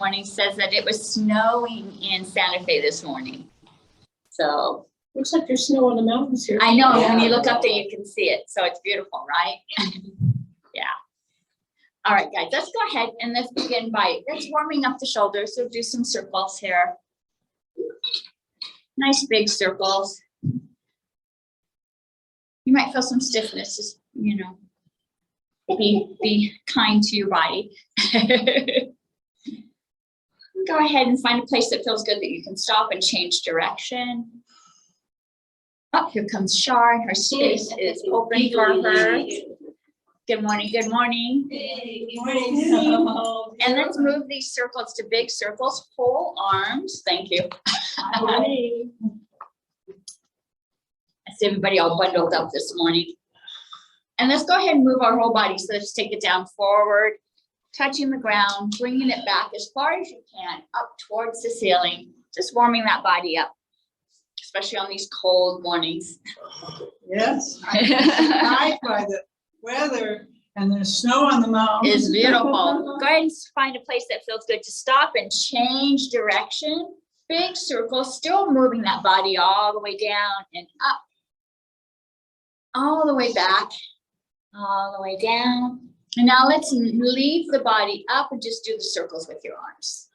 Morning says that it was snowing in Santa Fe this morning. So looks like there's snow on the mountains here. I know, when you look up there, you can see it. So it's beautiful, right? Yeah. All right, guys, let's go ahead and let's begin by, let's warming up the shoulders. So do some circles here. Nice big circles. You might feel some stiffness, just, you know, be kind to your body. Go ahead and find a place that feels good that you can stop and change direction. Oh, here comes Shar. Her space is open for her. Good morning, good morning. Hey, good morning. And let's move these circles to big circles, whole arms. Thank you. I see everybody all bundled up this morning. And let's go ahead and move our whole body. So let's take it down forward, touching the ground, bringing it back as far as you can, up towards the ceiling, just warming that body up, especially on these cold mornings. Yes, I'm surprised by the weather and there's snow on the mountain. It's beautiful. Go ahead and find a place that feels good to stop and change direction. Big circle, still moving that body all the way down and up, all the way back, all the way down. And now let's leave the body up and just do the circles with your arms.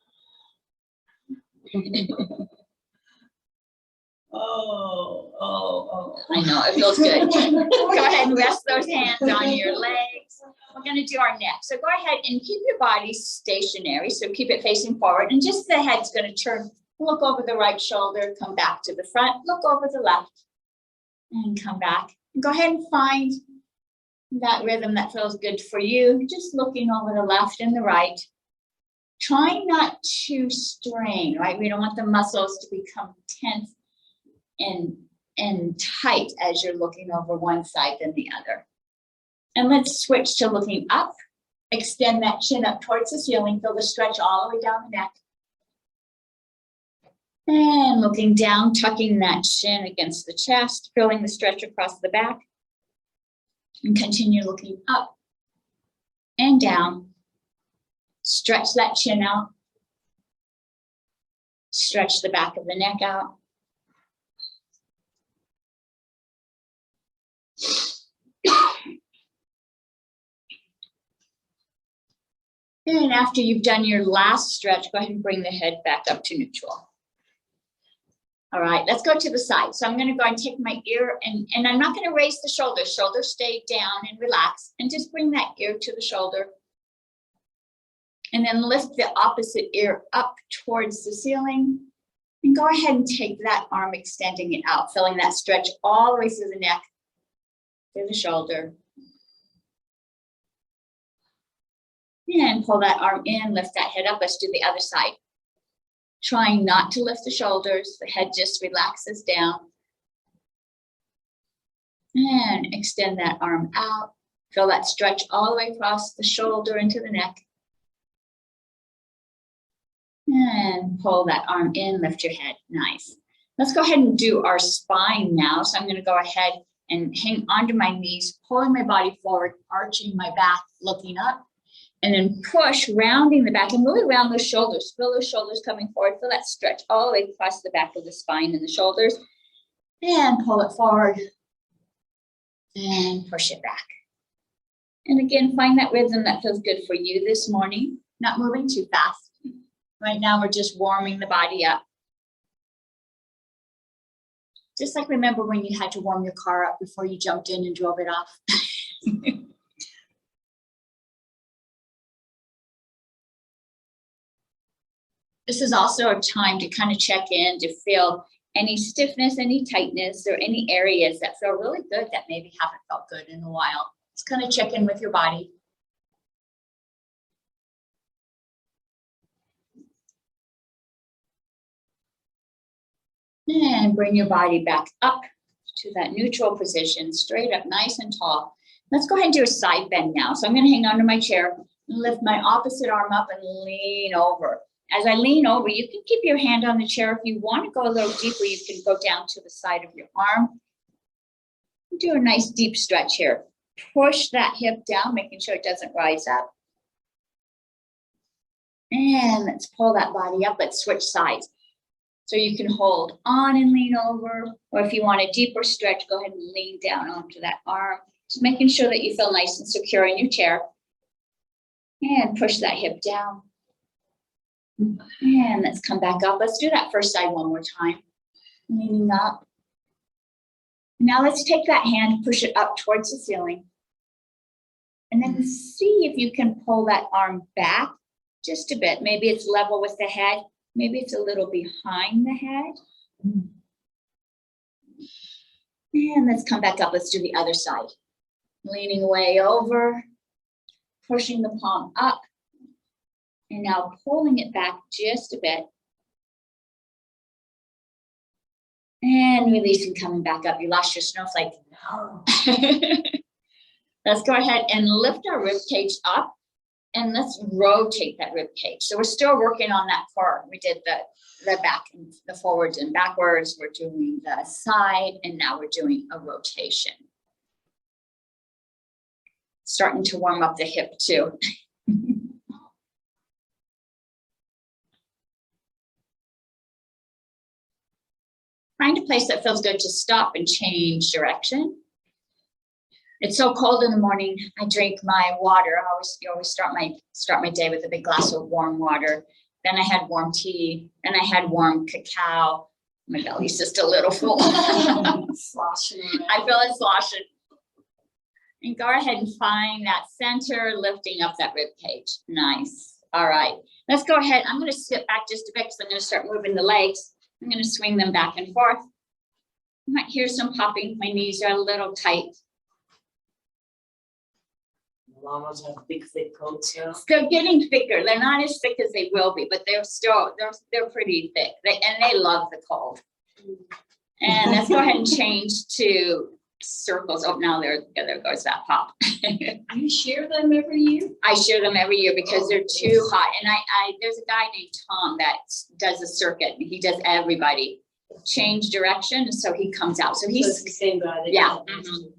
Oh. I know, it feels good. Go ahead and rest those hands on your legs. We're going to do our neck. So go ahead and keep your body stationary. So keep it facing forward. And just the head's going to turn, look over the right shoulder, come back to the front, look over the left, and come back. And go ahead and find that rhythm that feels good for you. Just looking over the left and the right. Trying not to strain, right? We don't want the muscles to become tense and tight as you're looking over one side than the other. And let's switch to looking up. Extend that chin up towards the ceiling. Feel the stretch all the way down the neck. And looking down, tucking that chin against the chest, feeling the stretch across the back. And continue looking up and down. Stretch that chin out. Stretch the back of the neck out. And after you've done your last stretch, go ahead and bring the head back up to neutral. All right, let's go to the side. So I'm going to go and take my ear and I'm not going to raise the shoulders. Shoulders stay down and relax, and just bring that ear to the shoulder. And then lift the opposite ear up towards the ceiling. And go ahead and take that arm, extending it out, feeling that stretch all the way through the neck, through the shoulder. And pull that arm in, lift that head up. Let's do the other side. Trying not to lift the shoulders. The head just relaxes down. And extend that arm out. Feel that stretch all the way across the shoulder into the neck. And pull that arm in, lift your head. Nice. Let's go ahead and do our spine now. So I'm going to go ahead and hang onto my knees, pulling my body forward, arching my back, looking up. And then push, rounding the back, and really round those shoulders. Feel those shoulders coming forward. Feel that stretch all the way across the back of the spine and the shoulders. And pull it forward. And push it back. And again, find that rhythm that feels good for you this morning. Not moving too fast. Right now, we're just warming the body up. Just like remember when you had to warm your car up before you jumped in and drove it off. This is also a time to kind of check in, to feel any stiffness, any tightness, or any areas that feel really good that maybe haven't felt good in a while. Just kind of check in with your body. And bring your body back up to that neutral position, straight up, nice and tall. Let's go ahead and do a side bend now. So I'm going to hang onto my chair, lift my opposite arm up and lean over. As I lean over, you can keep your hand on the chair. If you want to go a little deeper, you can go down to the side of your arm. Do a nice deep stretch here. Push that hip down, making sure it doesn't rise up. And let's pull that body up. Let's switch sides. So you can hold on and lean over, or if you want a deeper stretch, go ahead and lean down onto that arm. Just making sure that you feel nice and secure in your chair. And push that hip down. And let's come back up. Let's do that first side one more time. Leaning up. Now let's take that hand, push it up towards the ceiling. And then see if you can pull that arm back just a bit. Maybe it's level with the head. Maybe it's a little behind the head. And let's come back up. Let's do the other side. Leaning way over, pushing the palm up, and now pulling it back just a bit. And releasing, coming back up. You lost your snowflake. No. Let's go ahead and lift our rib cage up, and let's rotate that rib cage. So we're still working on that core. We did the back and the forwards and backwards. We're doing the side, and now we're doing a rotation. Starting to warm up the hip too. Find a place that feels good to stop and change direction. It's so cold in the morning. I drink my water. You always start my day with a big glass of warm water. Then I had warm tea. Then I had warm cacao. My belly's just a little full. Sloshing around. I feel it sloshing. And go ahead and find that center, lifting up that rib cage. Nice. All right. Let's go ahead. I'm going to sit back just a bit because I'm going to start moving the legs. I'm going to swing them back and forth. You might hear some popping. My knees are a little tight. Llamas have big, thick coats, yeah. They're getting thicker. They're not as thick as they will be, but they're pretty thick. They love the cold. And let's go ahead and change to circles. Oh, now there goes that pop. You share them every year? I share them every year because they're too hot. And there's a guy named Tom that does a circuit. He does everybody change direction, so he comes out. So So he's it's the same guy. that Yeah, does it.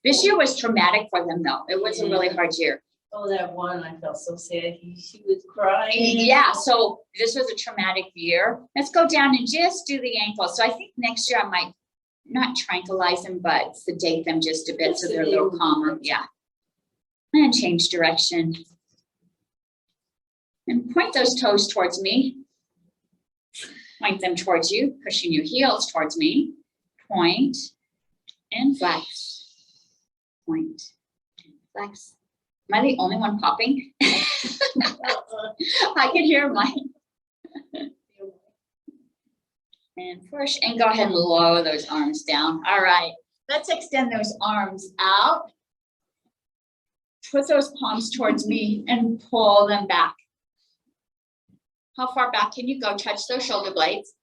This year was traumatic for them though. It was a really hard year. Oh, that one, I felt so sad. She was crying. Yeah, so this was a traumatic year. Let's go down and just do the ankles. So I think next year I might not tranquilize them, but sedate them just a bit so they're a little calmer. Yeah. And change direction. And point those toes towards me. Point them towards you, pushing your heels towards me. Point and flex. Point and flex. Am I the only one popping? I can hear mine. And push and go ahead and lower those arms down. All right, let's extend those arms out. Put those palms towards me and pull them back. How far back can you go? Touch those shoulder blades.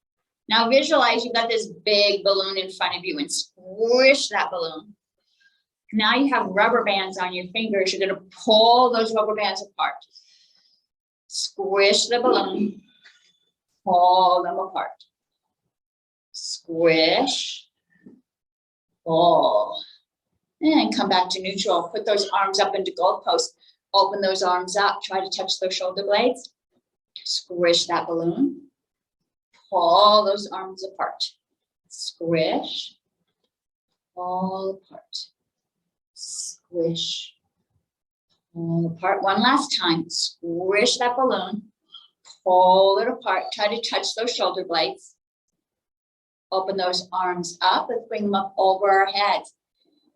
Now visualize you've got this big balloon in front of you and squish that balloon. Now you have rubber bands on your fingers. You're going to pull those rubber bands apart. Squish the balloon. Pull them apart. Squish. Pull. And come back to neutral. Put those arms up into goalposts. Open those arms up. Try to touch those shoulder blades. Squish that balloon. Pull those arms apart. Squish. Pull apart. Squish. Pull apart. One last time. Squish that balloon. Pull it apart. Try to touch those shoulder blades. Open those arms up. Let's bring them up over our heads.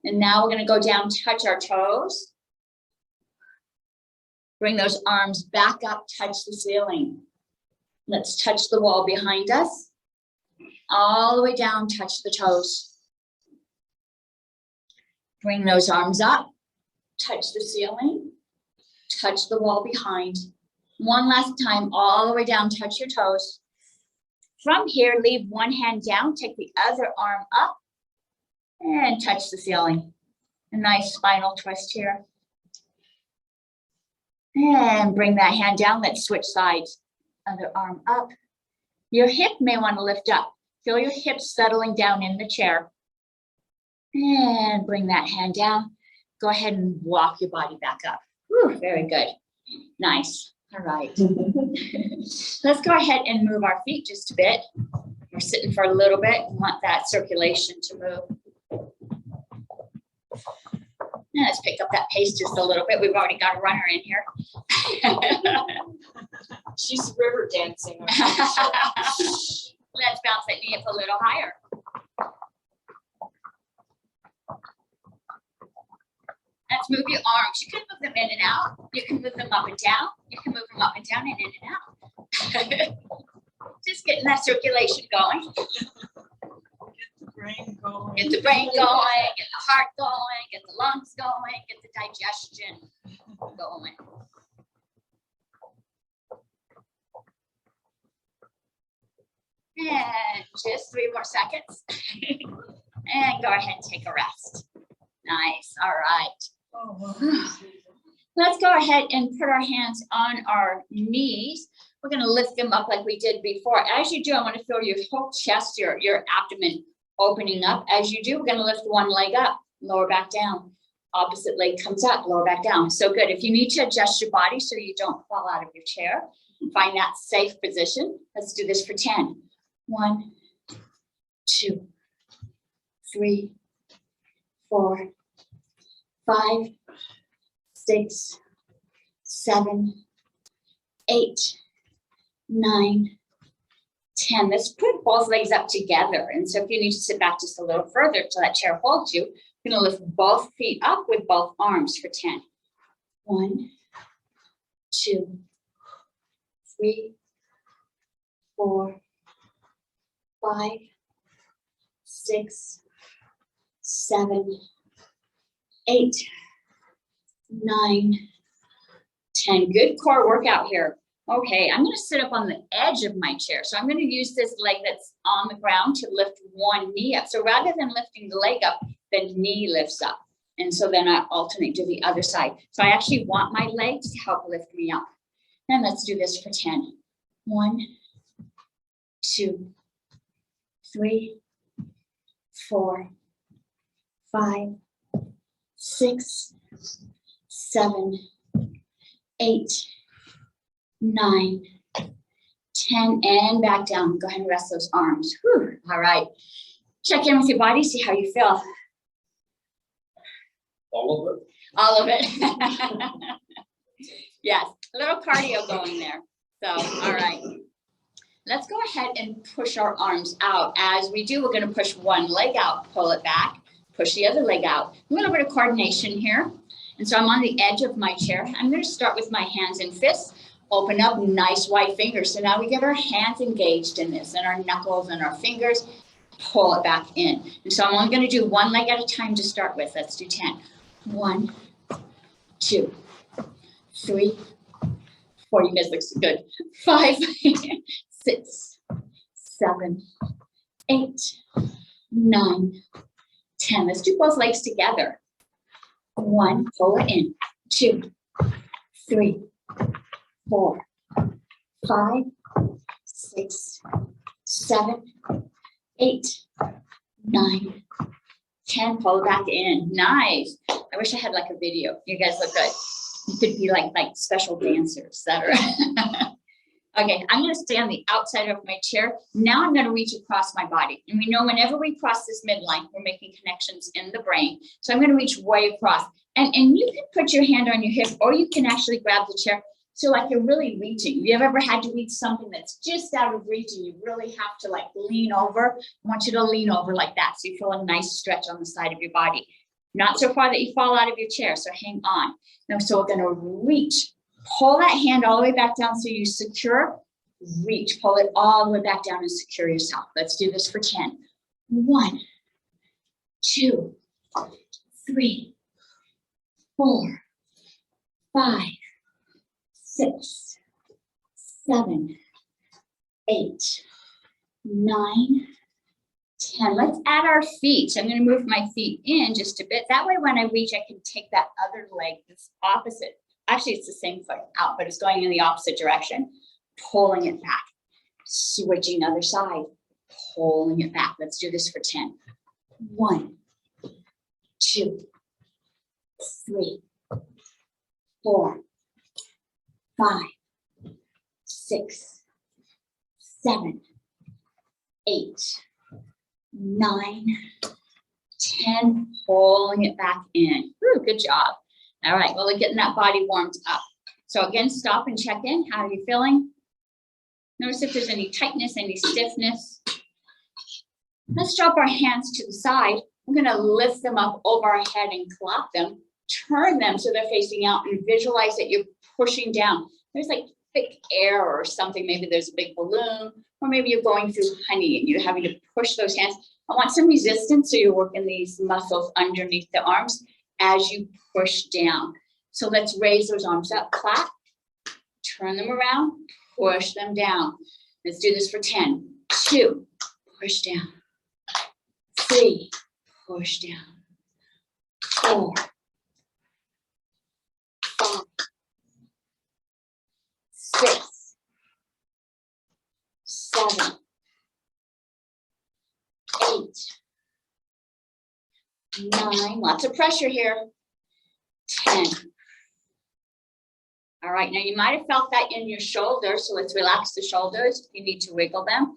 And now we're going to go down, touch our toes. Bring those arms back up, touch the ceiling. Let's touch the wall behind us. All the way down, touch the toes. Bring those arms up, touch the ceiling, touch the wall behind. One last time, all the way down, touch your toes. From here, leave one hand down, take the other arm up and touch the ceiling. A nice spinal twist here. And bring that hand down. Let's switch sides. Other arm up. Your hip may want to lift up. Feel your hips settling down in the chair. And bring that hand down. Go ahead and walk your body back up. Whew, very good. Nice. All right. Let's go ahead and move our feet just a bit. We're sitting for a little bit. We want that circulation to move. And let's pick up that pace just a little bit. We've already got a runner in here. She's river dancing. Let's bounce that knee up a little higher. Let's move your arms. You can move them in and out. You can move them up and down. You can move them up and down and in and out. Just getting that circulation going. Get the brain going. Get the brain going, get the heart going, get the lungs going, get the digestion going. And just 3 more seconds. And go ahead and take a rest. Nice. All right. Oh, well. Let's go ahead and put our hands on our knees. We're going to lift them up like we did before. As you do, I want to feel your whole chest, your abdomen opening up. As you do, we're going to lift one leg up, lower back down. Opposite leg comes up, lower back down. So good. If you need to adjust your body so you don't fall out of your chair, find that safe position. Let's do this for 10. 1, 2, 3, 4, 5, 6, 7, 8, 9, 10. Let's put both legs up together. And so if you need to sit back just a little further so that chair holds you, you're going to lift both feet up with both arms for 10. 1, 2, 3, 4, 5, 6, 7, 8, 9, 10. Good core workout here. Okay, I'm going to sit up on the edge of my chair. So I'm going to use this leg that's on the ground to lift one knee up. So rather than lifting the leg up, the knee lifts up. And so then I alternate to the other side. So I actually want my legs to help lift me up. And let's do this for 10. 1, 2, 3, 4, 5, 6, 7, 8, 9, 10, and back down. Go ahead and rest those arms. Whew. All right. Check in with your body, see how you feel. All of it. All of it. Yes, a little cardio going there. So, all right. Let's go ahead and push our arms out. As we do, we're going to push one leg out, pull it back, push the other leg out. A little bit of coordination here. And so I'm on the edge of my chair. I'm going to start with my hands and fists. Open up, nice wide fingers. So now we get our hands engaged in this and our knuckles and our fingers. Pull it back in. And so I'm only going to do one leg at a time to start with. Let's do 10. 1, 2, 3, 4. You guys look so good. 5, 6, 7, 8, 9, 10. Let's do both legs together. 1, pull it in. 2, 3, 4, 5, 6, 7, 8, 9, 10. Pull it back in. Nice. I wish I had like a video. You guys look good. You could be like special dancers that are. Okay, I'm going to stay on the outside of my chair. Now I'm going to reach across my body. And we know whenever we cross this midline, we're making connections in the brain. So I'm going to reach way across. And you can put your hand on your hip, or you can actually grab the chair. So like you're really reaching. If you've ever had to reach something that's just out of reach and you really have to like lean over, I want you to lean over like that. So you feel a nice stretch on the side of your body. Not so far that you fall out of your chair. So hang on. Now, so we're going to reach. Pull that hand all the way back down so you secure. Reach. Pull it all the way back down and secure yourself. Let's do this for 10. 1, 2, 3, 4, 5, 6, 7, 8, 9, 10. Let's add our feet. So I'm going to move my feet in just a bit. That way when I reach, I can take that other leg that's opposite. Actually, it's the same foot out, but it's going in the opposite direction. Pulling it back. Switching other side. Pulling it back. Let's do this for 10. 1, 2, 3, 4, 5, 6, 7, 8, 9, 10, pulling it back in. Whew, good job. All right, well, we're getting that body warmed up. So again, stop and check in. How are you feeling? Notice if there's any tightness, any stiffness. Let's drop our hands to the side. We're gonna lift them up over our head and clap them. Turn them so they're facing out and visualize that you're pushing down. There's like thick air or something. Maybe there's a big balloon, or maybe you're going through honey and you're having to push those hands. I want some resistance, so you're working these muscles underneath the arms as you push down. So let's raise those arms up, clap, turn them around, push them down. Let's do this for 10. 2, push down. 3, push down. 4, 5, 6, 7, 8, 9, lots of pressure here. 10. All right, now you might have felt that in your shoulders, so let's relax the shoulders if you need to wiggle them.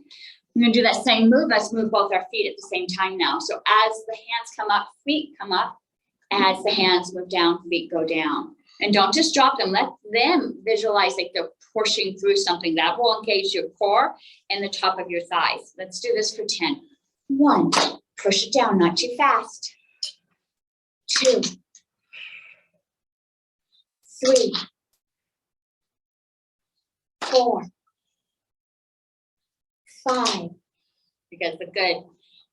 I'm gonna do that same move. Let's move both our feet at the same time now. So as the hands come up, feet come up. As the hands move down, feet go down. And don't just drop them. Let them visualize like they're pushing through something. That will engage your core and the top of your thighs. Let's do this for 10. 1, push it down, not too fast. 2, 3, 4, 5, you guys look good.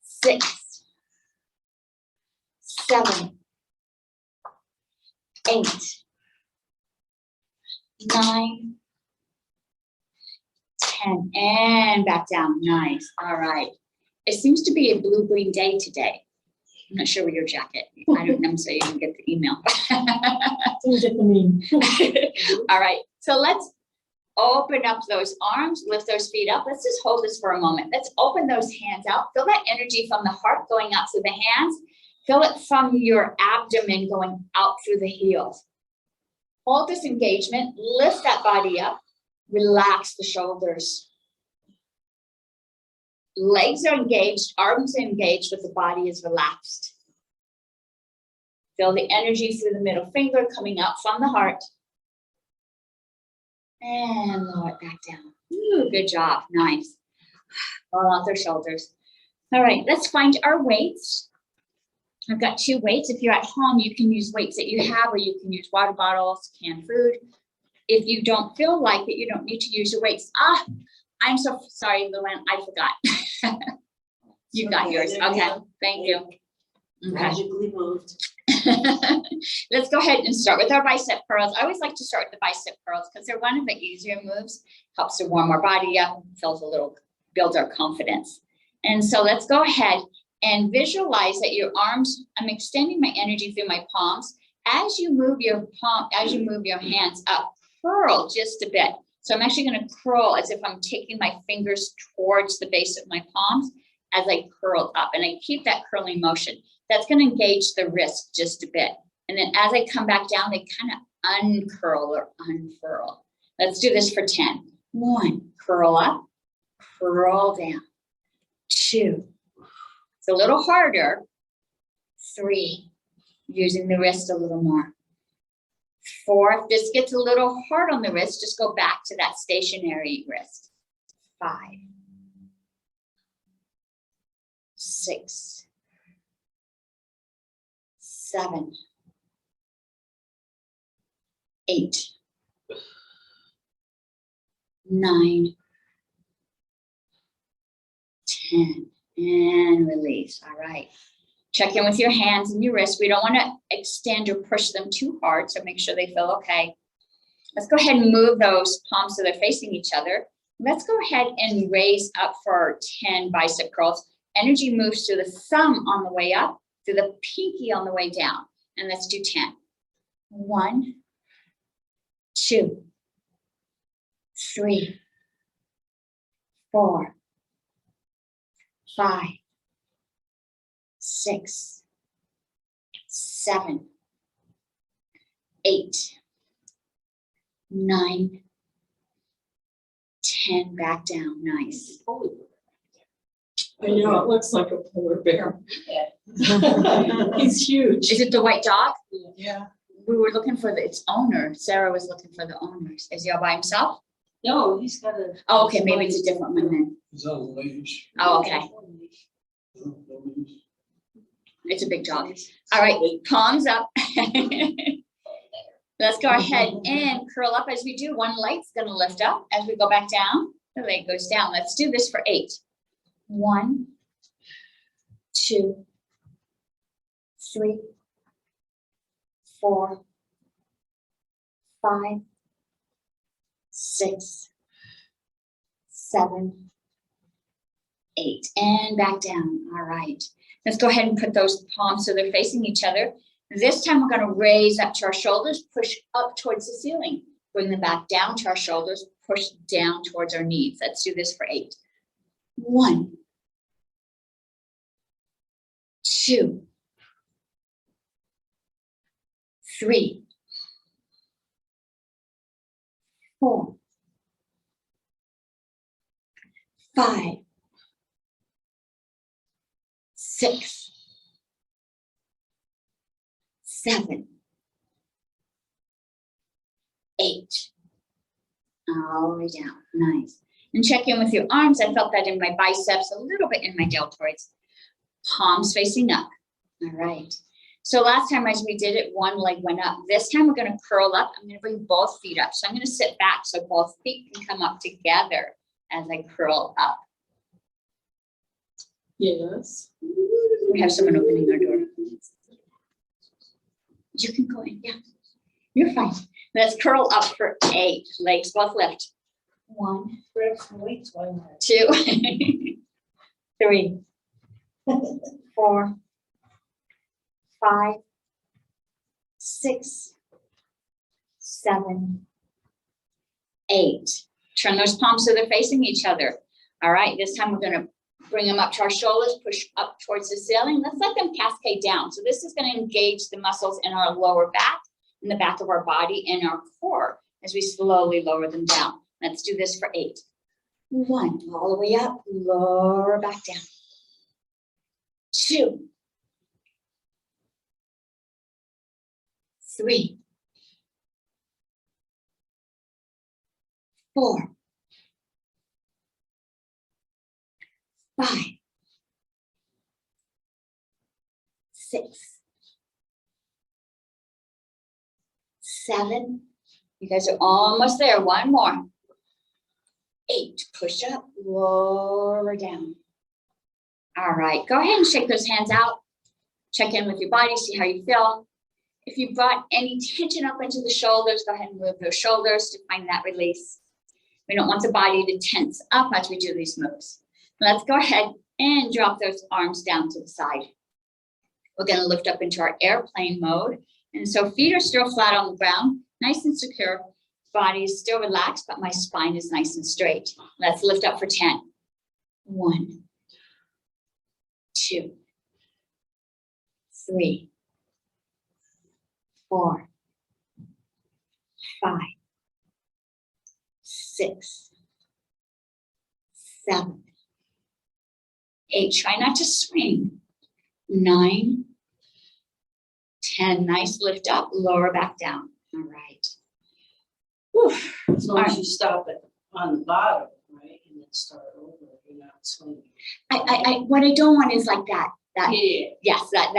6, 7, 8, 9, 10, and back down. Nice. All right. It seems to be a blue-green day today. I'm not sure with your jacket. I don't know, so you can get the email. Didn't get the meme. All right. So let's open up those arms, lift those feet up. Let's just hold this for a moment. Let's open those hands out. Feel that energy from the heart going up through the hands. Feel it from your abdomen going out through the heels. Hold this engagement, lift that body up, relax the shoulders. Legs are engaged, arms are engaged, but the body is relaxed. Feel the energy through the middle finger coming out from the heart. And lower it back down. Ooh, good job, nice. Roll out their shoulders. All right, let's find our weights. I've got 2 weights. If you're at home, you can use weights that you have, or you can use water bottles, canned food. If you don't feel like it, you don't need to use your weights. I'm so sorry, Luann, I forgot. You got yours. Okay, thank you. Okay. Magically moved. Let's go ahead and start with our bicep curls. I always like to start with the bicep curls because they're one of the easier moves. Helps to warm our body up, builds our confidence. And so let's go ahead and visualize that your arms, I'm extending my energy through my palms. As you move your hands up, curl just a bit. So I'm actually going to curl as if I'm taking my fingers towards the base of my palms as I curl up, and I keep that curling motion. That's going to engage the wrist just a bit. And then as I come back down, they kind of uncurl or unfurl. Let's do this for 10. 1, curl up, curl down. 2, it's a little harder. 3, using the wrist a little more. 4, if this gets a little hard on the wrist, just go back to that stationary wrist. 5, 6, 7, 8, 9, 10, and release. All right. Check in with your hands and your wrists. We don't want to extend or push them too hard, so make sure they feel okay. Let's go ahead and move those palms so they're facing each other. Let's go ahead and raise up for 10 bicep curls. Energy moves through the thumb on the way up, through the pinky on the way down. And let's do 10. 1, 2, 3, 4, 5, 6, 7, 8, 9, and back down. Nice. I know, it looks like a polar bear. Yeah. He's huge. Is it the white dog? Yeah. We were looking for its owner. Sarah was looking for the owners. Is he all by himself? No, he's got a. Oh, okay, maybe it's a different one then. It's on the leash. Oh, okay. It's a big dog. All right, palms up. Let's go ahead and curl up as we do. One leg's gonna lift up as we go back down. The leg goes down. Let's do this for 8. 1, 2, 3, 4, 5, 6, 7, 8, and back down. All right. Let's go ahead and put those palms so they're facing each other. This time we're going to raise up to our shoulders, push up towards the ceiling. Bring them back down to our shoulders, push down towards our knees. Let's do this for 8. 1, 2, 3, 4, 5, 6, 7, 8. All the way down. Nice. And check in with your arms. I felt that in my biceps, a little bit in my deltoids. Palms facing up. All right. So last time as we did it, one leg went up. This time we're going to curl up. I'm going to bring both feet up. So I'm going to sit back so both feet can come up together as I curl up. Yes. We have someone opening our door. You can go in. Yeah, you're fine. Let's curl up for 8. Legs both lift. 1, 2, 3, 4, 5, 6, 7, 8. Turn those palms so they're facing each other. All right, this time we're going to bring them up to our shoulders, push up towards the ceiling. Let's let them cascade down. So this is going to engage the muscles in our lower back, in the back of our body, and our core as we slowly lower them down. Let's do this for 8. 1, all the way up, lower back down. 2, 3, 4, 5, 6, 7. You guys are almost there. One more. 8. Push up, lower down. All right. Go ahead and shake those hands out. Check in with your body. See how you feel. If you brought any tension up into the shoulders, go ahead and move those shoulders to find that release. We don't want the body to tense up as we do these moves. Let's go ahead and drop those arms down to the side. We're going to lift up into our airplane mode. And so feet are still flat on the ground, nice and secure. Body is still relaxed, but my spine is nice and straight. Let's lift up for 10. 1, 2, 3, 4, 5, 6, 7, 8. Try not to swing. 9, 10. Nice lift up, lower back down. All right. Whew. As long as you stop it on the bottom, right, and then start over, you're not swinging. What I don't want is like that. Yeah. Yes, that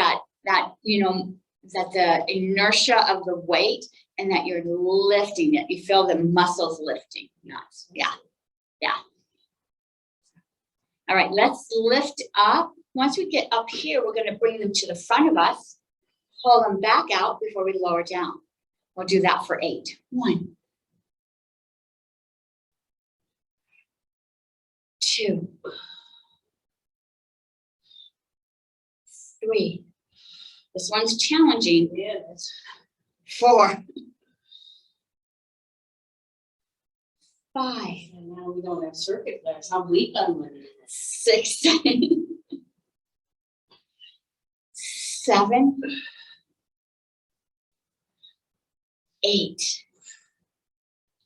you know, that the inertia of the weight and that you're lifting it. You feel the muscles lifting. Nuts. Yeah. All right, let's lift up. Once we get up here, we're going to bring them to the front of us. Pull them back out before we lower down. We'll do that for 8. 1, 2, 3. This one's challenging. Yeah, that's 4, 5, and now we don't have circuit flares. How weak I'm with it. 6, 7, 8,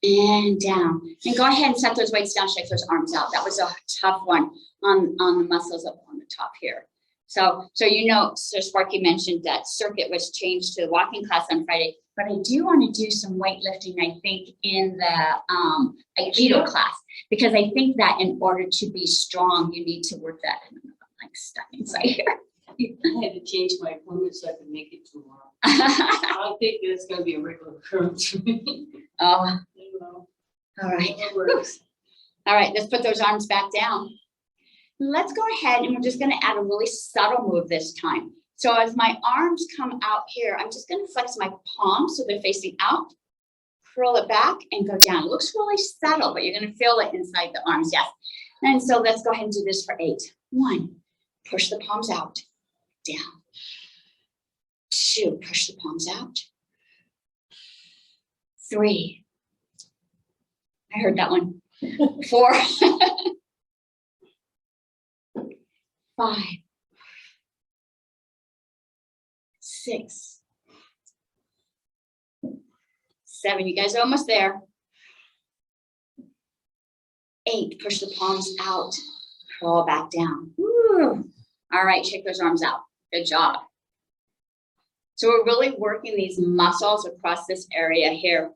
And down. And go ahead and set those weights down, shake those arms out. That was a tough one on the muscles up on the top here. So you know, so Sparky mentioned that circuit was changed to the walking class on Friday, but I do want to do some weightlifting, I think, in the Aikido class, because I think that in order to be strong, you need to work that. I'm like stuck inside here. I had to change my appointment so I could make it tomorrow. I think it's gonna be a regular occurrence for me. Oh, You know, all right. it works. All right, let's put those arms back down. Let's go ahead and we're just going to add a really subtle move this time. So as my arms come out here, I'm just going to flex my palms so they're facing out, curl it back and go down. It looks really subtle, but you're going to feel it inside the arms, yes. And so let's go ahead and do this for 8. 1, push the palms out, down. 2, push the palms out. 3, I heard that one. 4, 5, 6, 7. You guys are almost there. 8, push the palms out, curl back down. Woo. All right, shake those arms out. Good job. So we're really working these muscles across this area here.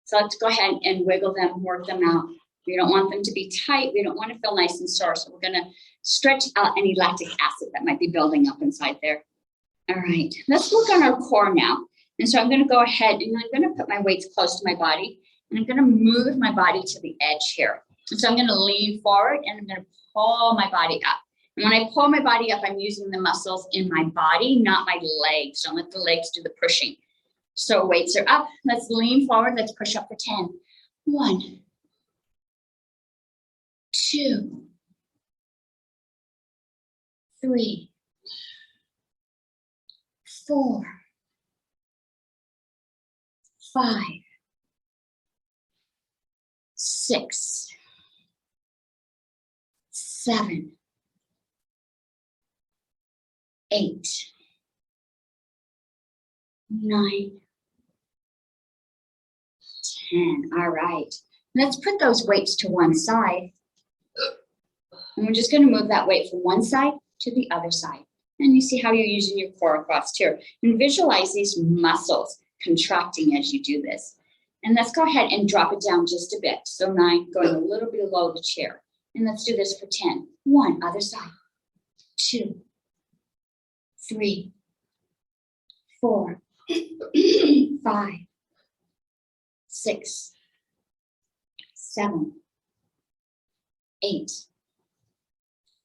So let's go ahead and wiggle them, work them out. We don't want them to be tight. We don't want to feel nice and sore. So we're going to stretch out any lactic acid that might be building up inside there. All right, let's work on our core now. And so I'm going to go ahead and I'm going to put my weights close to my body. And I'm going to move my body to the edge here. And so I'm going to lean forward and I'm going to pull my body up. And when I pull my body up, I'm using the muscles in my body, not my legs. Don't let the legs do the pushing. So weights are up. Let's lean forward. Let's push up for 10. 1, 2, 3, 4, 5, 6, 7, 8, 9, 10. All right. Let's put those weights to one side. And we're just going to move that weight from one side to the other side. And you see how you're using your core across here. And visualize these muscles contracting as you do this. And let's go ahead and drop it down just a bit. So 9, going a little below the chair. And let's do this for 10. 1, other side. 2, 3, 4, 5, 6, 7, 8,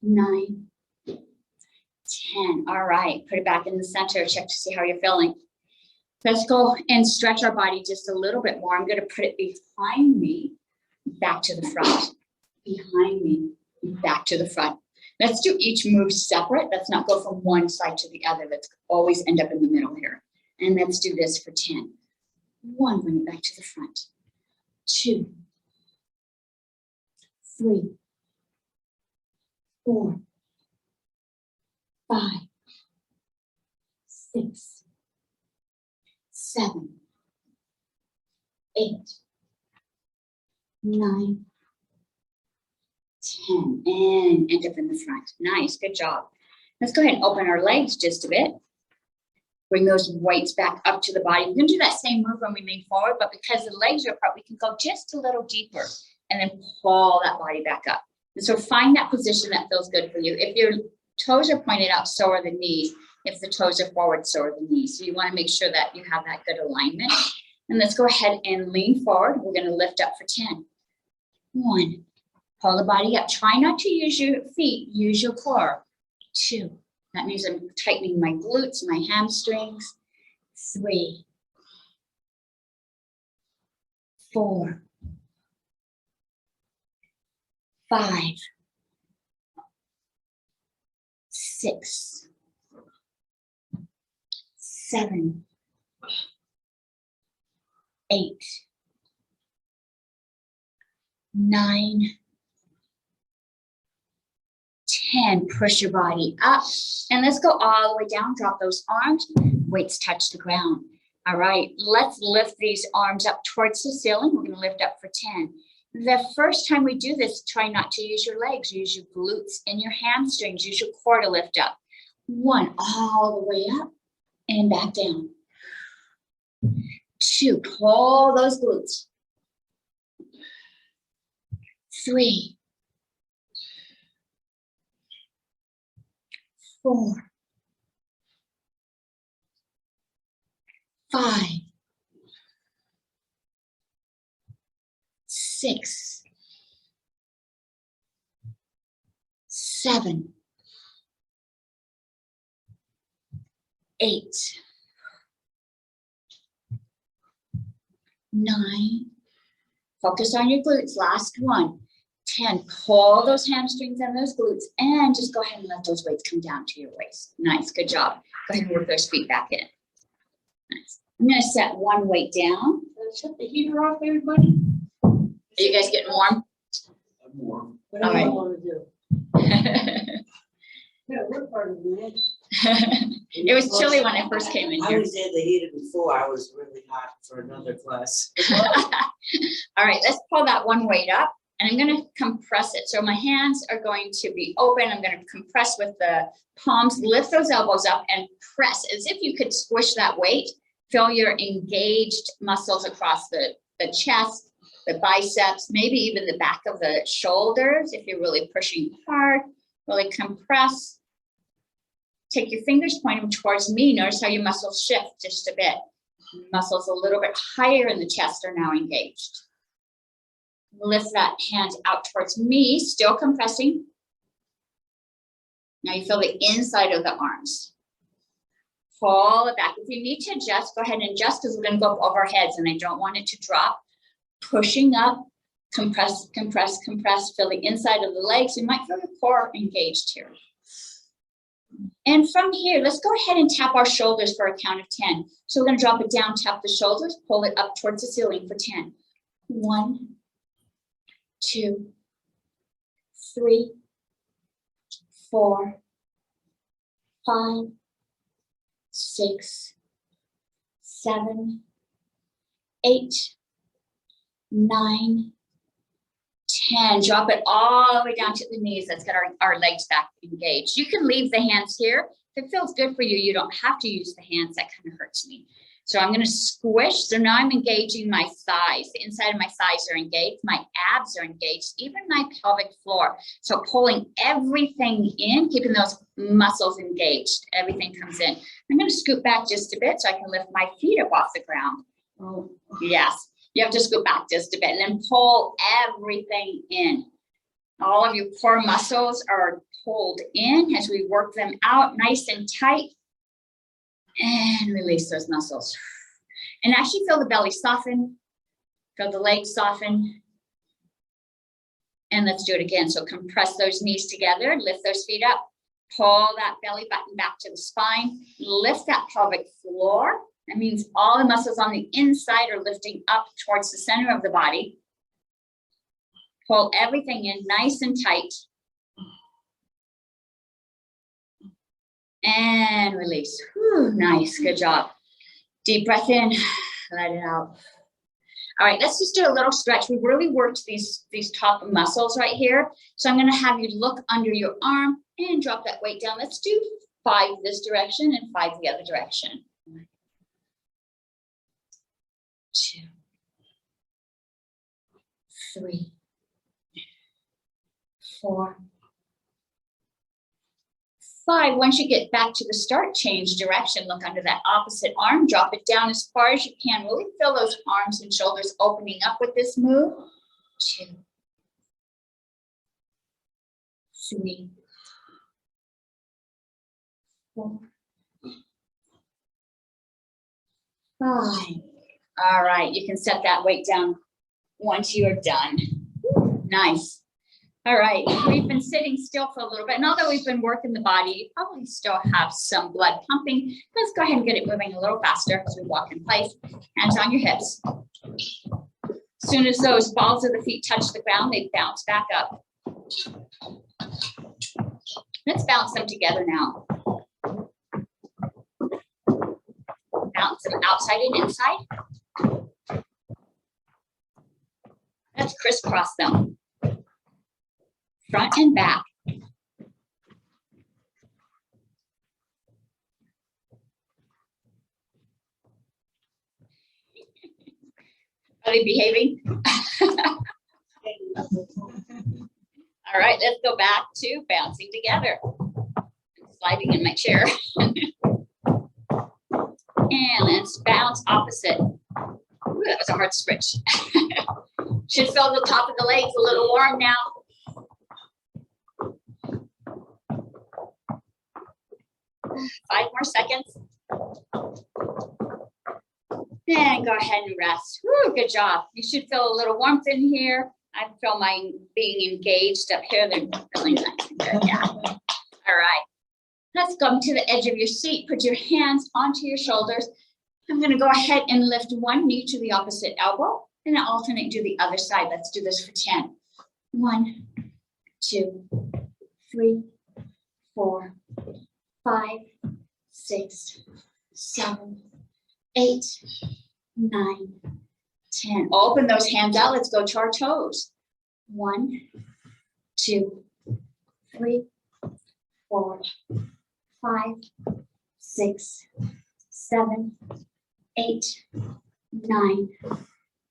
9, 10. All right, put it back in the center. Check to see how you're feeling. Let's go and stretch our body just a little bit more. I'm going to put it behind me, back to the front. Behind me, back to the front. Let's do each move separate. Let's not go from one side to the other. Let's always end up in the middle here. And let's do this for 10. 1, bring it back to the front. 2, 3, 4, 5, 6, 7, 8, 9, 10, and end up in the front. Nice, good job. Let's go ahead and open our legs just a bit. Bring those weights back up to the body. We're going to do that same move when we lean forward, but because the legs are apart, we can go just a little deeper and then pull that body back up. And so find that position that feels good for you. If your toes are pointed out, so are the knees. If the toes are forward, so are the knees. So you want to make sure that you have that good alignment. And let's go ahead and lean forward. We're going to lift up for 10. 1, pull the body up. Try not to use your feet, use your core. 2, that means I'm tightening my glutes, my hamstrings. 3, 4, 5, 6, 7, 8, 9, 10. Push your body up and let's go all the way down. Drop those arms, weights touch the ground. All right, let's lift these arms up towards the ceiling. We're gonna lift up for 10. The first time we do this, try not to use your legs, use your glutes and your hamstrings, use your core to lift up. 1, all the way up and back down. 2, pull those glutes. 3, 4, 5, 6, 7, 8, 9. Focus on your glutes. Last one. 10. Pull those hamstrings and those glutes, and just go ahead and let those weights come down to your waist. Nice. Good job. Go ahead and work those feet back in. Nice. I'm going to set one weight down. Shut the heater off, everybody. Are you guys getting warm? I'm warm. What do All right. you want to do? Yeah, we're part of it. It was chilly when I first came in I here. was in the heater before, I was really hot for another class. All right, let's pull that one weight up, and I'm going to compress it. So my hands are going to be open. I'm going to compress with the palms, lift those elbows up and press as if you could squish that weight. Feel your engaged muscles across the chest, the biceps, maybe even the back of the shoulders. If you're really pushing hard, really compress. Take your fingers, point them towards me. Notice how your muscles shift just a bit. Muscles a little bit higher in the chest are now engaged. Lift that hand out towards me, still compressing. Now you feel the inside of the arms. Pull it back. If you need to adjust, go ahead and adjust because we're going to go up over our heads and I don't want it to drop. Pushing up, compress, compress, compress. Feel the inside of the legs. You might feel your core engaged here. And from here, let's go ahead and tap our shoulders for a count of 10. So we're going to drop it down, tap the shoulders, pull it up towards the ceiling for 10. 1, 2, 3, 4, 5, 6, 7, 8, 9, 10. Drop it all the way down to the knees. Let's get our legs back engaged. You can leave the hands here. If it feels good for you, you don't have to use the hands. That kind of hurts me. So I'm going to squish. So now I'm engaging my thighs. The inside of my thighs are engaged. My abs are engaged, even my pelvic floor. So pulling everything in, keeping those muscles engaged. Everything comes in. I'm going to scoot back just a bit so I can lift my feet up off the ground. Oh, Yes. You have to scoot back just a bit and then pull everything in. All of your core muscles are pulled in as we work them out nice and tight. And release those muscles. And actually feel the belly soften. Feel the legs soften. And let's do it again. So compress those knees together, lift those feet up. Pull that belly button back to the spine. Lift that pelvic floor. That means all the muscles on the inside are lifting up towards the center of the body. Pull everything in nice and tight. And release. Whew, nice, good job. Deep breath in, let it out. All right, let's just do a little stretch. We really worked these top muscles right here. So I'm gonna have you look under your arm and drop that weight down. Let's do 5 this direction and 5 the other direction. 2, 3, 4, 5. Once you get back to the start, change direction. Look under that opposite arm. Drop it down as far as you can. Really feel those arms and shoulders opening up with this move. 2, 3, 4, 5. All right, you can set that weight down once you are done. Nice. All right, we've been sitting still for a little bit. And although we've been working the body, you probably still have some blood pumping. Let's go ahead and get it moving a little faster as we walk in place. Hands on your hips. As soon as those balls of the feet touch the ground, they bounce back up. Let's bounce them together now. Bounce them outside and inside. Let's crisscross them. Front and back. Are they behaving? All right, let's go back to bouncing together. Sliding in my chair. And let's bounce opposite. Ooh, that was a hard switch. Should feel the top of the legs a little warm now. Five more seconds. And go ahead and rest. Woo, good job. You should feel a little warmth in here. I feel mine being engaged up here. They're feeling nice and good. Yeah. All right. Let's come to the edge of your seat. Put your hands onto your shoulders. I'm going to go ahead and lift one knee to the opposite elbow and alternate to the other side. Let's do this for 10. 1, 2, 3, 4, 5, 6, 7, 8, 9, 10. Open those hands out. Let's go to our toes. 1, 2, 3, 4, 5, 6, 7, 8, 9,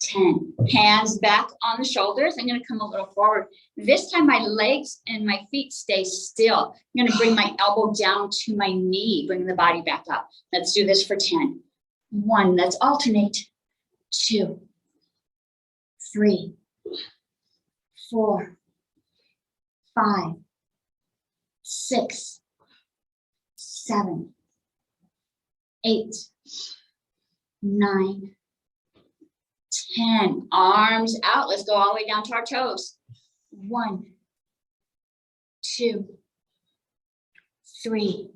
10. Hands back on the shoulders. I'm going to come a little forward. This time my legs and my feet stay still. I'm going to bring my elbow down to my knee, bring the body back up. Let's do this for 10. 1, let's alternate. 2, 3, 4, 5, 6, 7, 8, 9, 10. Arms out. Let's go all the way down to our toes. 1, 2, 3,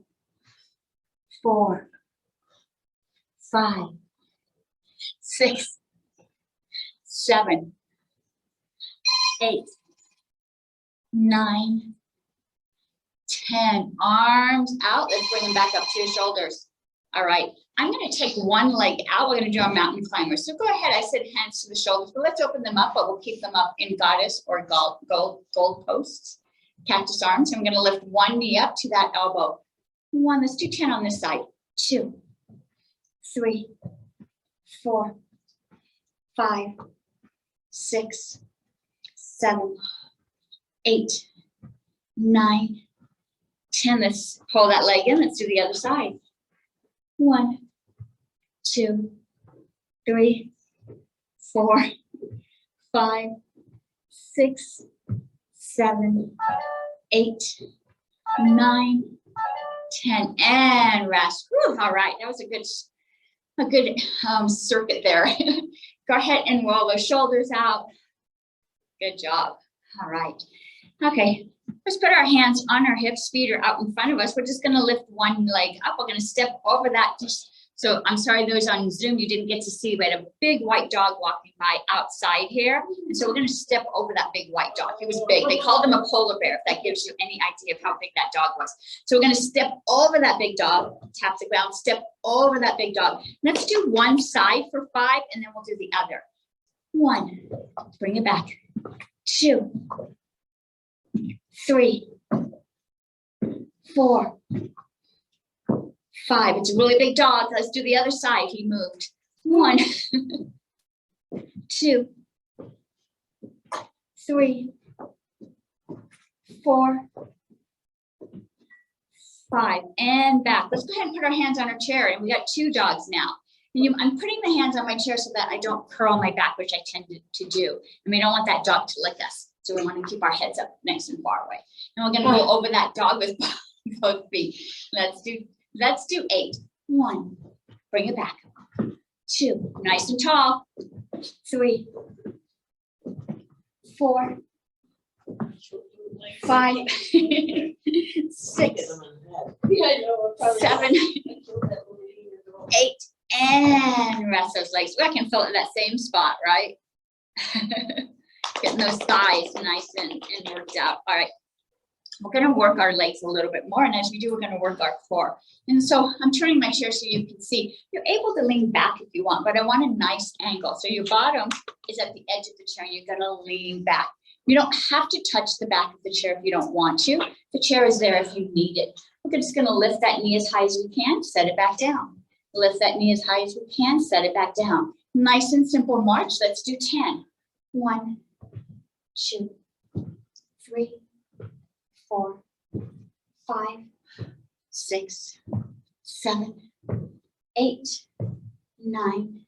4, 5, 6, 7, 8, 9, 10. Arms out. Let's bring them back up to your shoulders. All right. I'm going to take one leg out. We're going to do our mountain climber. So go ahead. I said hands to the shoulders, but let's open them up, but we'll keep them up in goddess or gold posts, cactus arms. I'm going to lift one knee up to that elbow. 1, let's do 10 on this side. 2, 3, 4, 5, 6, 7, 8, 9, 10. Let's pull that leg in. Let's do the other side. 1, 2, 3, 4, 5, 6, 7, 8, 9, 10, and rest. Whew, all right, that was a good circuit there. Go ahead and roll those shoulders out. Good job. All right. Okay. Let's put our hands on our hips. Feet are out in front of us. We're just going to lift one leg up. We're going to step over that. So I'm sorry, those on Zoom, you didn't get to see. We had a big white dog walking by outside here. And so we're going to step over that big white dog. It was big. They called him a polar bear, if that gives you any idea of how big that dog was. So we're going to step over that big dog, tap the ground, step over that big dog. Let's do one side for 5, and then we'll do the other. 1, bring it back. 2, 3, 4, 5. It's a really big dog. Let's do the other side. He moved. 1, 2, 3, 4, 5, and back. Let's go ahead and put our hands on our chair. And we got 2 dogs now. And I'm putting the hands on my chair so that I don't curl my back, which I tend to do. And we don't want that dog to lick us. So we want to keep our heads up nice and far away. And we're going to go over that dog with both feet. Let's do 8. 1, bring it back. 2, nice and tall. 3, 4, 5, 6, 7, 8, and rest those legs. I can feel it in that same spot, right? Getting those thighs nice and worked out. All right. We're going to work our legs a little bit more. And as we do, we're going to work our core. And so I'm turning my chair so you can see. You're able to lean back if you want, but I want a nice angle. So your bottom is at the edge of the chair. You're going to lean back. You don't have to touch the back of the chair if you don't want to. The chair is there if you need it. We're just going to lift that knee as high as we can, set it back down. Lift that knee as high as we can, set it back down. Nice and simple march. Let's do 10. 1, 2, 3, 4, 5, 6, 7, 8, 9,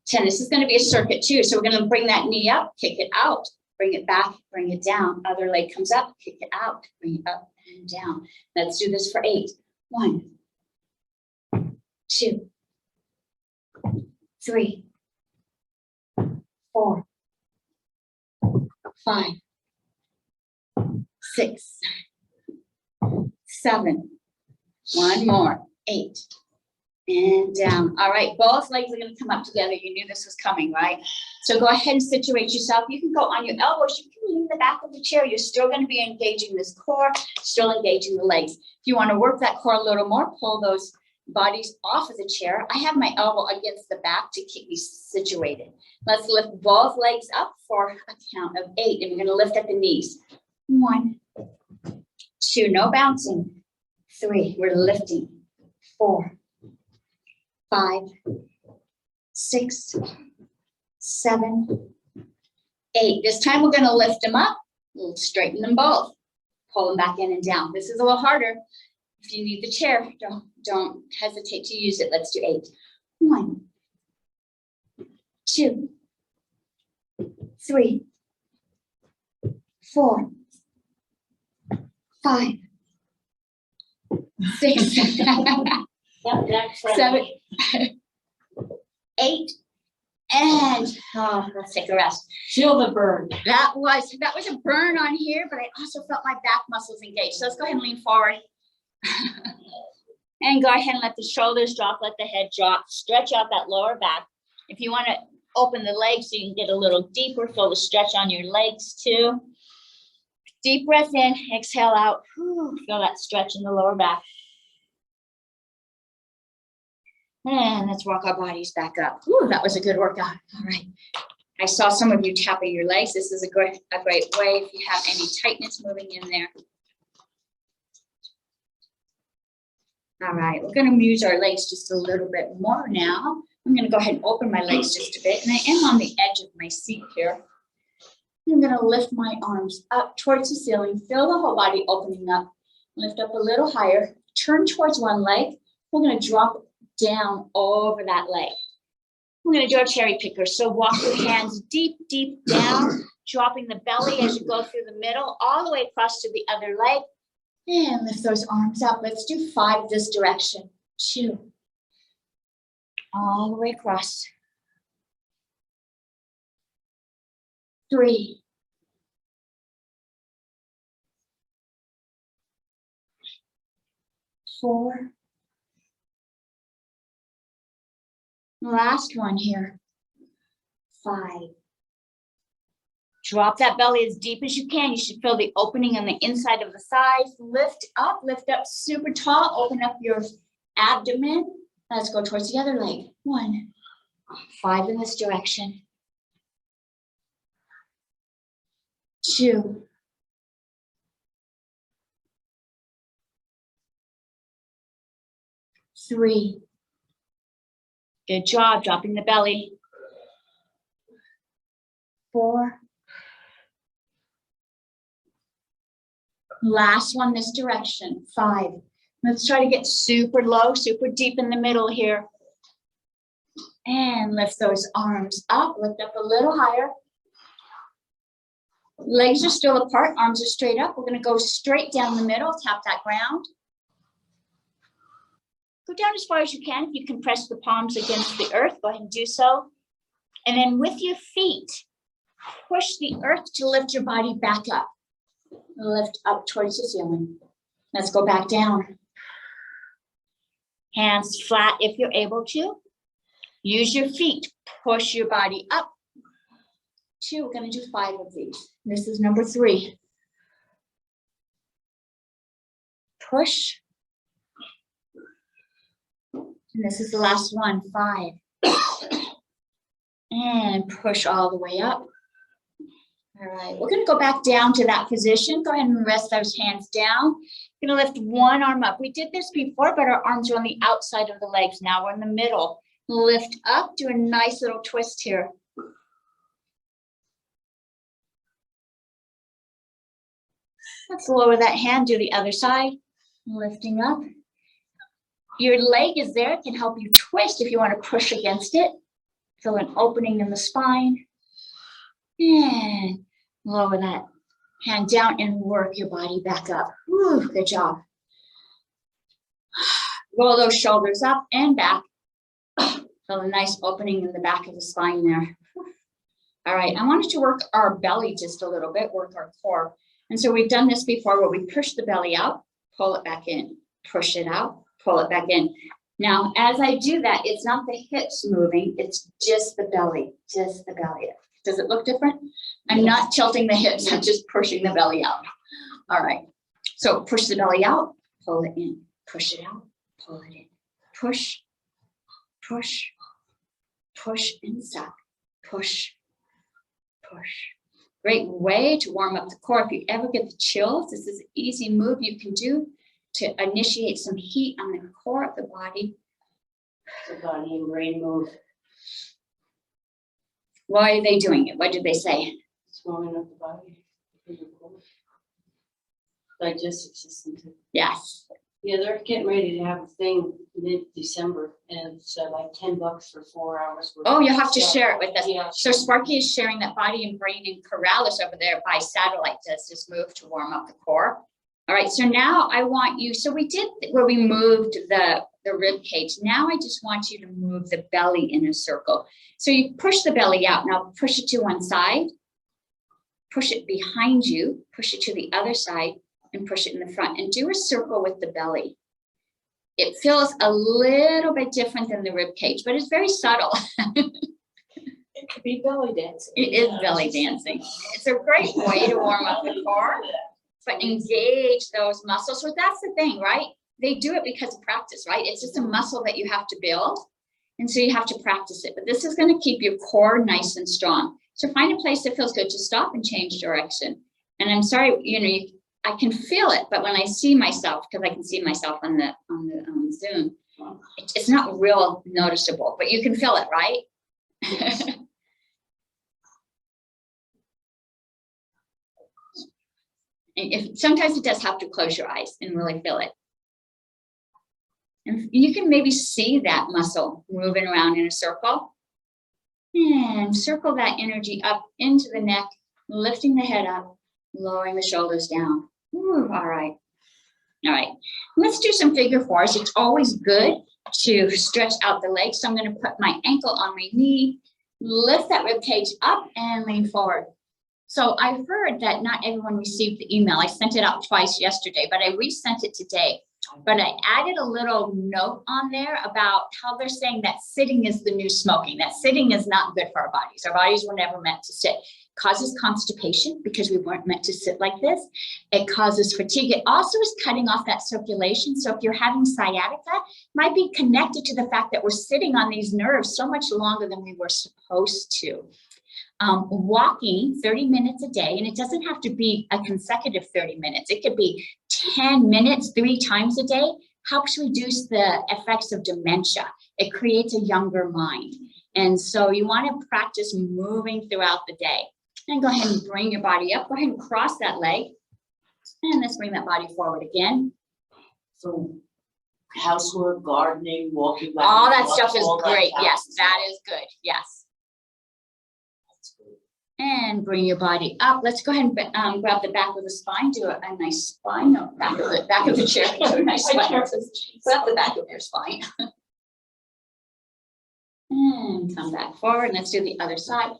10. This is going to be a circuit too. So we're going to bring that knee up, kick it out, bring it back, bring it down. Other leg comes up, kick it out, bring it up and down. Let's do this for 8. 1, 2, 3, 4, 5, 6, 7. One more. 8. And down. All right, both legs are going to come up together. You knew this was coming, right? So go ahead and situate yourself. You can go on your elbows. You can lean the back of the chair. You're still going to be engaging this core, still engaging the legs. If you want to work that core a little more, pull those bodies off of the chair. I have my elbow against the back to keep me situated. Let's lift both legs up for a count of 8. And we're going to lift at the knees. 1, 2, no bouncing. 3, we're lifting. 4, 5, 6, 7, 8. This time we're going to lift them up. We'll straighten them both. Pull them back in and down. This is a little harder. If you need the chair, don't hesitate to use it. Let's do 8. 1, 2, 3, 4, 5, 6, 7, 8, and let's take a rest. Feel the burn. That was a burn on here, but I also felt my back muscles engaged. So let's go ahead and lean forward. And go ahead and let the shoulders drop, let the head drop. Stretch out that lower back. If you want to open the legs so you can get a little deeper, feel the stretch on your legs too. Deep breath in, exhale out. Whew, feel that stretch in the lower back. And let's walk our bodies back up. Whew, that was a good workout. All right. I saw some of you tapping your legs. This is a great way if you have any tightness moving in there. All right, we're going to use our legs just a little bit more now. I'm going to go ahead and open my legs just a bit. And I am on the edge of my seat here. I'm going to lift my arms up towards the ceiling. Feel the whole body opening up. Lift up a little higher. Turn towards one leg. We're going to drop down over that leg. We're going to do our cherry picker. So walk your hands deep, deep down, dropping the belly as you go through the middle, all the way across to the other leg. And lift those arms up. Let's do 5 this direction. 2. All the way across. 3. 4. Last one here. 5. Drop that belly as deep as you can. You should feel the opening on the inside of the thighs. Lift up super tall. Open up your abdomen. Let's go towards the other leg. 1. 5 in this direction. 2. 3. Good job, dropping the belly. 4. Last one this direction. 5. Let's try to get super low, super deep in the middle here. And lift those arms up, lift up a little higher. Legs are still apart, arms are straight up. We're going to go straight down the middle, tap that ground. Go down as far as you can. If you can press the palms against the earth, go ahead and do so. And then with your feet, push the earth to lift your body back up. Lift up towards the ceiling. Let's go back down. Hands flat if you're able to. Use your feet. Push your body up. 2, we're going to do 5 of these. This is number 3. push. And this is the last one, 5. And push all the way up. All right, we're gonna go back down to that position. Go ahead and rest those hands down. Gonna lift one arm up. We did this before, but our arms are on the outside of the legs. Now we're in the middle. Lift up, do a nice little twist here. Let's lower that hand, do the other side. Lifting up. Your leg is there, it can help you twist if you want to push against it. Feel an opening in the spine. And lower that hand down and work your body back up. Whew, good job. Roll those shoulders up and back. Feel a nice opening in the back of the spine there. All right, I wanted to work our belly just a little bit, work our core. And so we've done this before where we push the belly out, pull it back in, push it out, pull it back in. Now, as I do that, it's not the hips moving, it's just the belly, just the belly. Does it look different? I'm not tilting the hips, I'm just pushing the belly out. All right, so push the belly out, pull it in, push it out, pull it in, push, push, push, and suck, push, push. Great way to warm up the core. If you ever get the chills, this is an easy move you can do to initiate some heat on the core of the body. It's a body and brain move. Why are they doing it? What did they say? It's warming up the body. Digestive system too. Yes. Yeah, they're getting ready to have a thing mid-December, and it's like $10 for 4 hours. Oh, you have to share it with us. Yeah. So Sparky is sharing that body and brain in Corrales over there by satellite does this move to warm up the core. All right, so now I want you, so we did where we moved the rib cage. Now I just want you to move the belly in a circle. So you push the belly out. Now push it to one side, push it behind you, push it to the other side, and push it in the front, and do a circle with the belly. It feels a little bit different than the rib cage, but it's very subtle. It could be belly dancing. It is belly dancing. It's a great way to warm up the core, but engage those muscles. So that's the thing, right? They do it because of practice, right? It's just a muscle that you have to build. And so you have to practice it, but this is going to keep your core nice and strong. So find a place that feels good to stop and change direction. And I'm sorry, I can feel it, but when I see myself, because I can see myself on the Zoom, it's not real noticeable, but you can feel it, right? And sometimes it does have to close your eyes and really feel it. And you can maybe see that muscle moving around in a circle. And circle that energy up into the neck, lifting the head up, lowering the shoulders down. Ooh, all right. All right. Let's do some figure fours. It's always good to stretch out the legs. So I'm going to put my ankle on my knee, lift that rib cage up and lean forward. So I heard that not everyone received the email. I sent it out twice yesterday, but I resent it today. But I added a little note on there about how they're saying that sitting is the new smoking, that sitting is not good for our bodies. Our bodies were never meant to sit. It causes constipation because we weren't meant to sit like this. It causes fatigue. It also is cutting off that circulation. So if you're having sciatica, it might be connected to the fact that we're sitting on these nerves so much longer than we were supposed to. Walking 30 minutes a day, and it doesn't have to be a consecutive 30 minutes. It could be 10 minutes 3 times a day, helps reduce the effects of dementia. It creates a younger mind. And so you want to practice moving throughout the day. And go ahead and bring your body up. Go ahead and cross that leg. And let's bring that body forward again. So housework, gardening, walking. All that stuff is all that great. counts. Yes, that is good. Yes. And bring your body up. Let's go ahead and grab the back of the spine. Do a nice spine. No, back of the chair. Do a nice spine. Grab the back of your spine. And come back forward. And let's do the other side.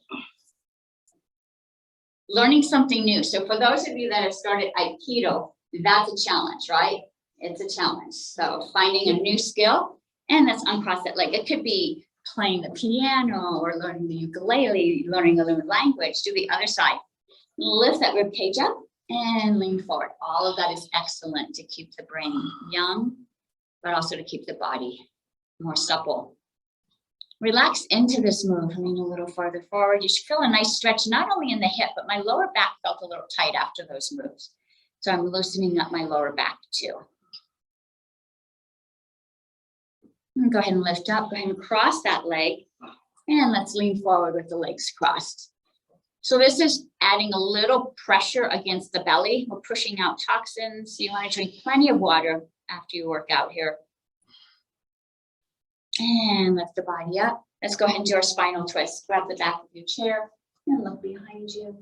Learning something new. So for those of you that have started Aikido, that's a challenge, right? It's a challenge. So finding a new skill, and let's uncross that leg. It could be playing the piano or learning the ukulele, learning a new language. Do the other side. Lift that rib cage up And lean forward. All of that is excellent to keep the brain young, but also to keep the body more supple. Relax into this move. Lean a little farther forward. You should feel a nice stretch, not only in the hip, but my lower back felt a little tight after those moves. So I'm loosening up my lower back too. And go ahead and lift up. Go ahead and cross that leg. And let's lean forward with the legs crossed. So this is adding a little pressure against the belly. We're pushing out toxins. So you want to drink plenty of water after you work out here. And lift the body up. Let's go ahead and do our spinal twist. Grab the back of your chair and look behind you.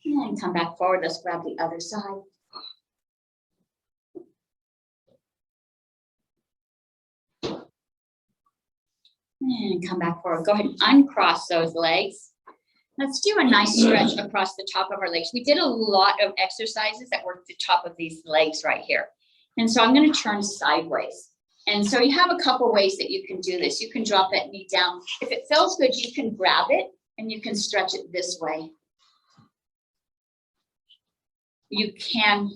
And come back forward. Let's grab the other side. And come back forward. Go ahead and uncross those legs. Let's do a nice stretch across the top of our legs. We did a lot of exercises that work the top of these legs right here. And so I'm going to turn sideways. And so you have a couple ways that you can do this. You can drop that knee down. If it feels good, you can grab it and you can stretch it this way. You can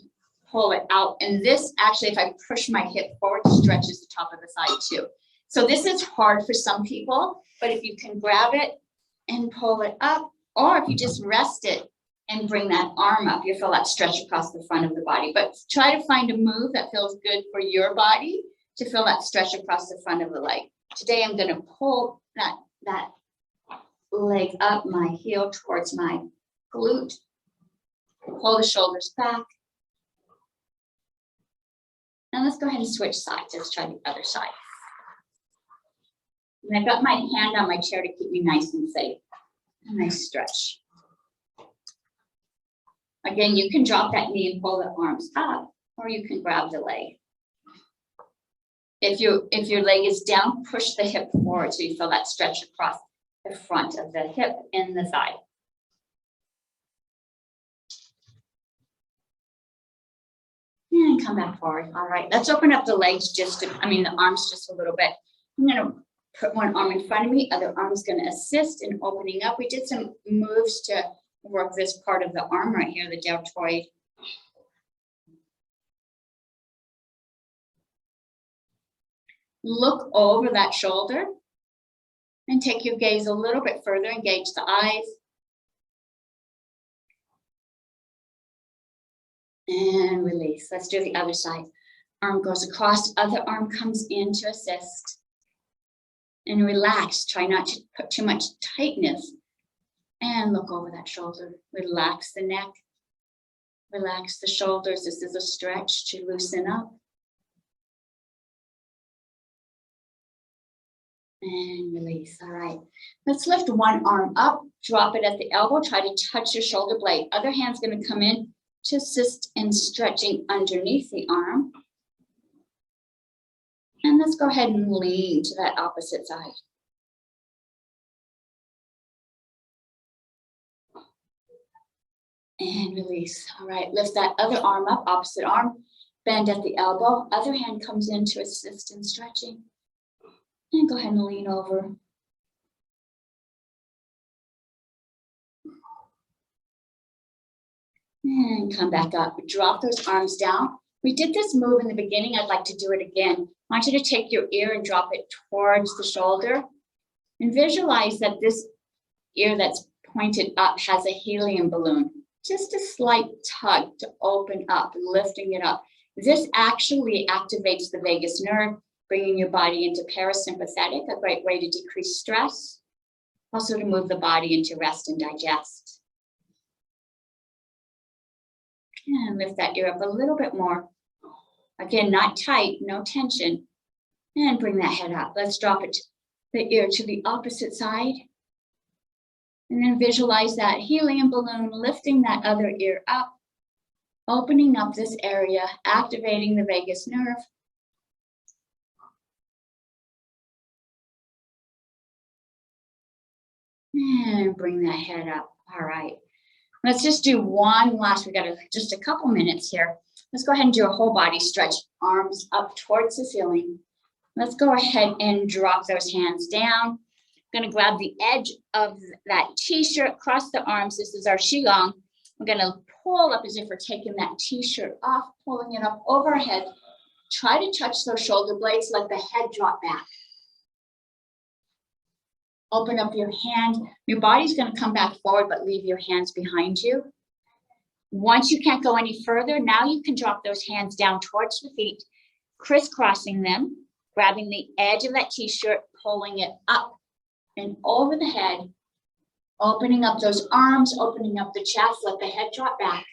pull it out. And this actually, if I push my hip forward, stretches the top of the thigh too. So this is hard for some people, but if you can grab it and pull it up, or if you just rest it and bring that arm up, you feel that stretch across the front of the body. But try to find a move that feels good for your body to feel that stretch across the front of the leg. Today, I'm going to pull that leg up, my heel towards my glute. Pull the shoulders back. And let's go ahead and switch sides. Let's try the other side. And I've got my hand on my chair to keep me nice and safe. A nice stretch. Again, you can drop that knee and pull the arms up, or you can grab the leg. If your leg is down, push the hip forward so you feel that stretch across the front of the hip and the thigh. And come back forward. All right, let's open up the legs the arms just a little bit. I'm going to put one arm in front of me, other arm is going to assist in opening up. We did some moves to work this part of the arm right here, the deltoid. Look over that shoulder and take your gaze a little bit further, engage the eyes. And release. Let's do the other side. Arm goes across, other arm comes in to assist. And relax, try not to put too much tightness. And look over that shoulder. Relax the neck. Relax the shoulders. This is a stretch to loosen up. And release. All right. Let's lift one arm up, drop it at the elbow, try to touch your shoulder blade. Other hand's going to come in to assist in stretching underneath the arm. And let's go ahead and lean to that opposite side. And release. All right, lift that other arm up, opposite arm, bend at the elbow. Other hand comes in to assist in stretching. And go ahead and lean over. And come back up. Drop those arms down. We did this move in the beginning. I'd like to do it again. I want you to take your ear and drop it towards the shoulder. And visualize that this ear that's pointed up has a helium balloon. Just a slight tug to open up, lifting it up. This actually activates the vagus nerve, bringing your body into parasympathetic, a great way to decrease stress. Also to move the body into rest and digest. And lift that ear up a little bit more. Again, not tight, no tension. And bring that head up. Let's drop it, the ear to the opposite side. And then visualize that helium balloon lifting that other ear up, opening up this area, activating the vagus nerve. And bring that head up. All right. Let's just do one last, we got just a couple minutes here. Let's go ahead and do a whole body stretch, arms up towards the ceiling. Let's go ahead and drop those hands down. I'm Gonna grab the edge of that t-shirt, across the arms. This is our qigong. We're gonna pull up as if we're taking that t-shirt off, pulling it up overhead. Try to touch those shoulder blades, let the head drop back. Open up your hand. Your body's gonna come back forward, but leave your hands behind you. Once you can't go any further, now you can drop those hands down towards the feet, crisscrossing them, grabbing the edge of that t-shirt, pulling it up and over the head, opening up those arms, opening up the chest, let the head drop back.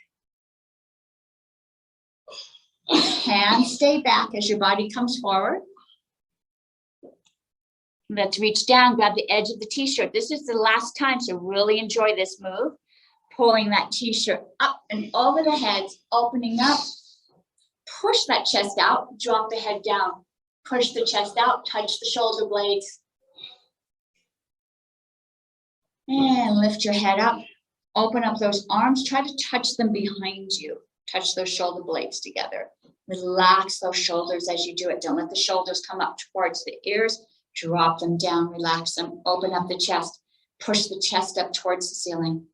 Hands stay back as your body comes forward. Let's reach down, grab the edge of the t-shirt. This is the last time, so really enjoy this move. Pulling that t-shirt up and over the head, opening up. Push that chest out, drop the head down. Push the chest out, touch the shoulder blades. And lift your head up. Open up those arms. Try to touch them behind you. Touch those shoulder blades together. Relax those shoulders as you do it. Don't let the shoulders come up towards the ears. Drop them down, relax them. Open up the chest. Push the chest up towards the ceiling.